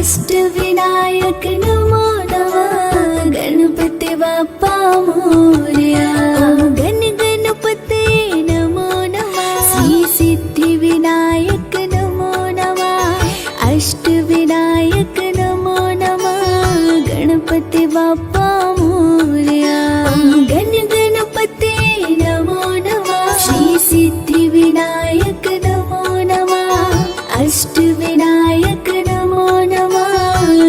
अष्टविनायक नमो नमः गणपती बाप्पा मोरया। गण गणपते नमो नमः श्री सिद्धिविनायक नमो नमः अष्टविनायक नमो नमः गणपती बाप्पा मोरया। गण गणपते नमो नमः श्री सिद्धिविनायक नमो नमः अष्टविनायक नमो नमः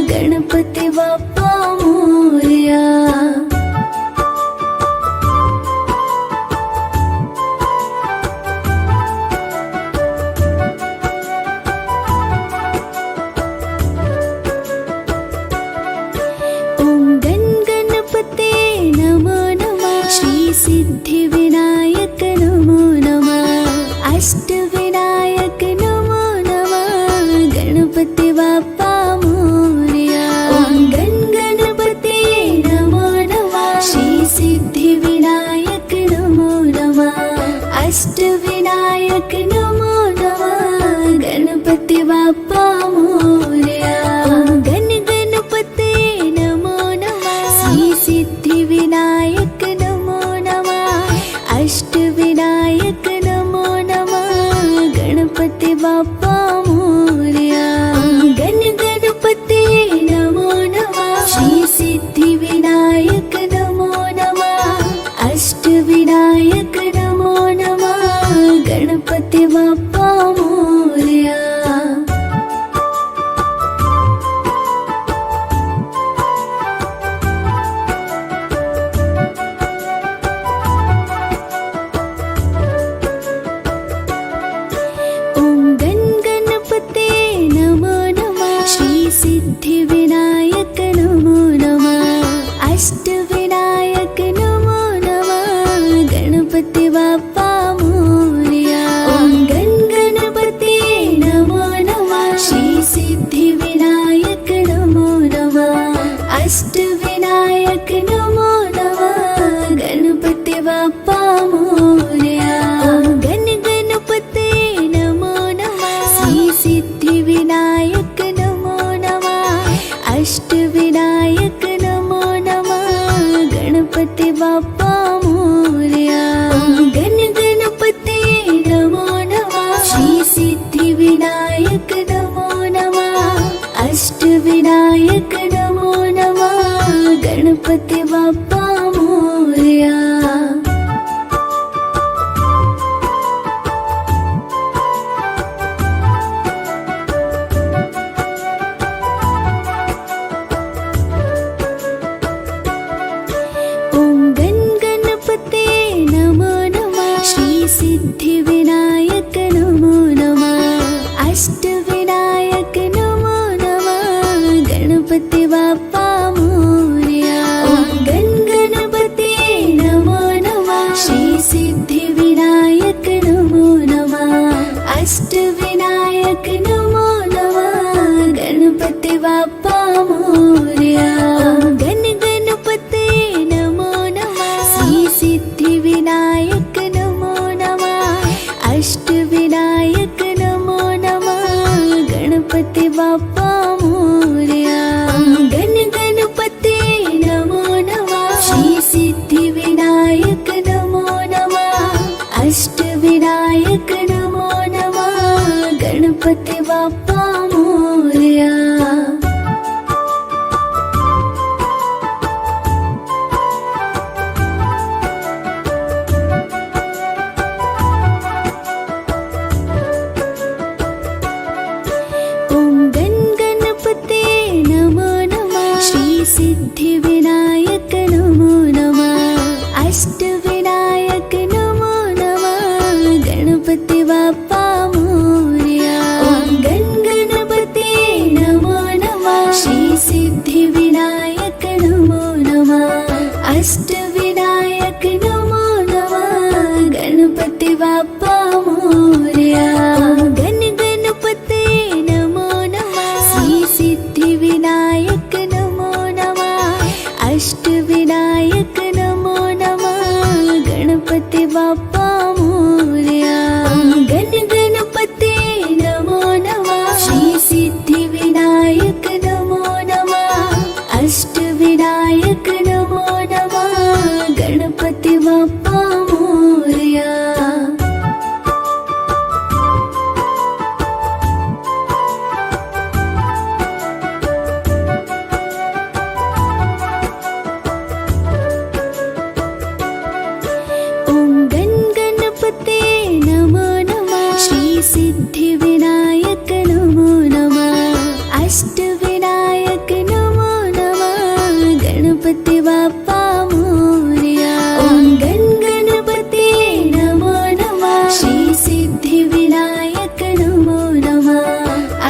गणपती बाप्पा मोरया। ओम गण गणपते नमो नमः श्री सिद्धिविनायक नमो नमः अष्टविनायक नमो नमः गणपती बाप्पा मोरया। ओम गण गणपते नमो नमः श्री सिद्धिविनायक नमो नमः अष्टविनायक नमो नमः गणपती बाप्पा मोरया। गण गणपते नमो नमः श्री सिद्धिविनायक नमो नमः अष्टविनायक नमो नमः गणपती बाप्पा मोरया। गण गणपते नमो नमः श्री सिद्धिविनायक नमो नमः अष्टविनायक नमो नमः गणपती बाप्पा मोरया। ओम गण गणपते नमो नमः श्री सिद्धिविनायक नमो नमः अष्टविनायक नमो नमः गणपती बाप्पा मोरया। ओम गण गणपते नमो नमः श्री सिद्धिविनायक नमो नमः अष्टविनायक नमो नमः गणपती बाप्पा मोरया। गण गणपते नमो नमः श्री सिद्धिविनायक नमो नमः अष्टविनायक नमो नमः गणपती बाप्पा मोरया। गण गणपते नमो नमः श्री सिद्धिविनायक नमो नमः अष्टविनायक नमो नमः गणपती बाप्पा मोरया। ओम गण गणपते नमो नमः श्री सिद्धिविनायक नमो नमः अष्टविनायक नमो नमः गणपती बाप्पा मोरया। ओम गण गणपते नमो नमः श्री सिद्धिविनायक नमो नमः अष्टविनायक नमो नमः गणपती बाप्पा मोरया। गण गणपते नमो नमः श्री सिद्धिविनायक नमो नमः अष्टविनायक नमो नमः गणपती बाप्पा मोरया। गण गणपते नमो नमः श्री सिद्धिविनायक नमो नमः अष्टविनायक नमो नमः गणपती बाप्पा मोरया। ओम गण गणपते नमो नमः श्री सिद्धिविनायक नमो नमः अष्टविनायक नमो नमः गणपती बाप्पा मोरया। ओम गण गणपते नमो नमः श्री सिद्धिविनायक नमो नमः अष्टविनायक नमो नमः गणपती बाप्पा मोरया। गण गणपते नमो नमः श्री सिद्धिविनायक नमो नमः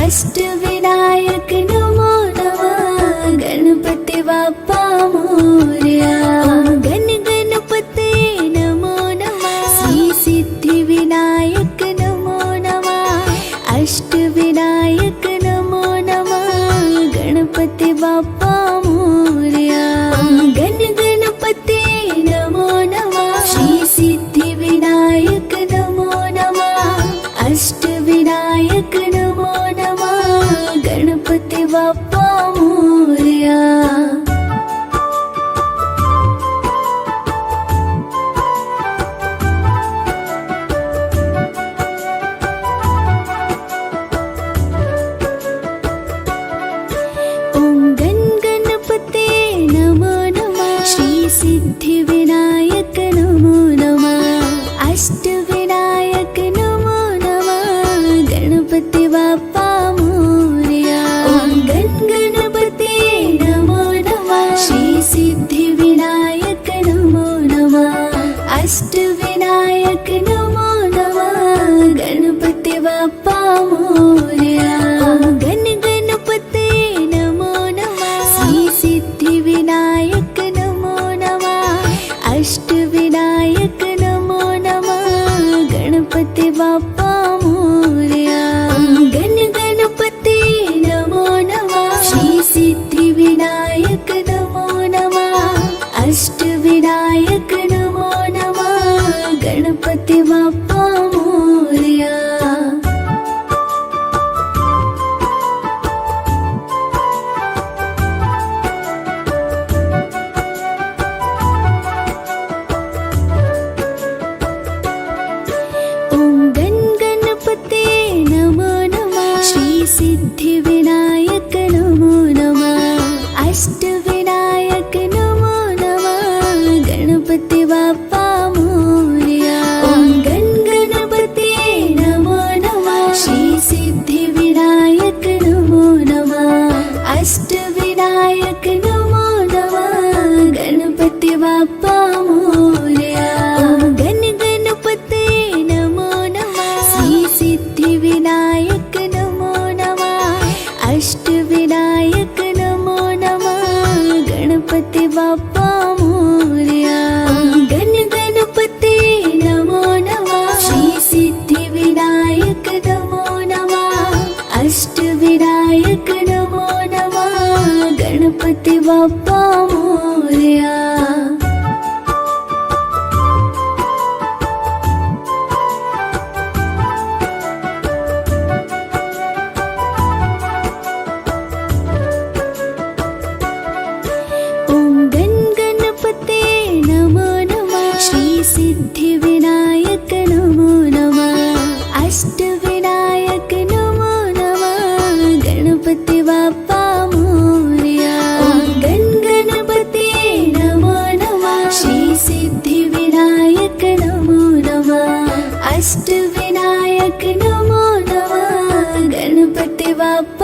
अष्टविनायक नमो नमः गणपती बाप्पा मोरया. गण गणपते नमो नमः श्री सिद्धिविनायक नमो नमः अष्टविनायक नमो नमः गणपती बाप्पा मोरया. गण गणपते नमो नमः श्री सिद्धिविनायक नमो नमः अष्टविनायक नमो नमः गणपती बाप्पा मोरया. ओम गण गणपते नमो नमः श्री सिद्धिविनायक नमो नमः अष्टविनायक नमो नमः गणपती बाप्पा मोरया. ओम गण गणपते नमो नमः श्री सिद्धिविनायक नमो नमः अष्टविनायक नमो नमः गणपती बाप्पा मोरया. गण गणपते नमो नमः श्री सिद्धिविनायक नमो नमः अष्टविनायक नमो नमः गणपती बाप्पा मोरया. गण गणपते नमो नमः श्री सिद्धिविनायक नमो नमः अष्टविनायक नमो नमः गणपती बाप्पा मोरया. ओम गण गणपते नमो नमः श्री सिद्धिविनायक नमो नमः अष्टविनायक नमो नमः गणपती बाप्पा मोरया. ओम गण गणपते नमो नमः श्री सिद्धिविनायक नमो नमः अष्टविनायक नमो नमः गणपती बाप्पा मोरया. गण गणपते नमो नमः श्री सिद्धिविनायक नमो नमः अष्टविनायक नमो नमः गणपती बाप्पा मोरया. गण गणपते नमो नमः श्री सिद्धिविनायक नमो नमः अष्टविनायक नमो नमः गणपती बाप्पा मोरया. ओम गण गणपते नमो नमः श्री सिद्धिविनायक नमो नमः अष्टविनायक नमो नमः गणपती बाप्पा मोरया. गण गणपते नमो नमः श्री सिद्धिविनायक नमो नमः अष्टविनायक नमो नमः गणपती बाप्पा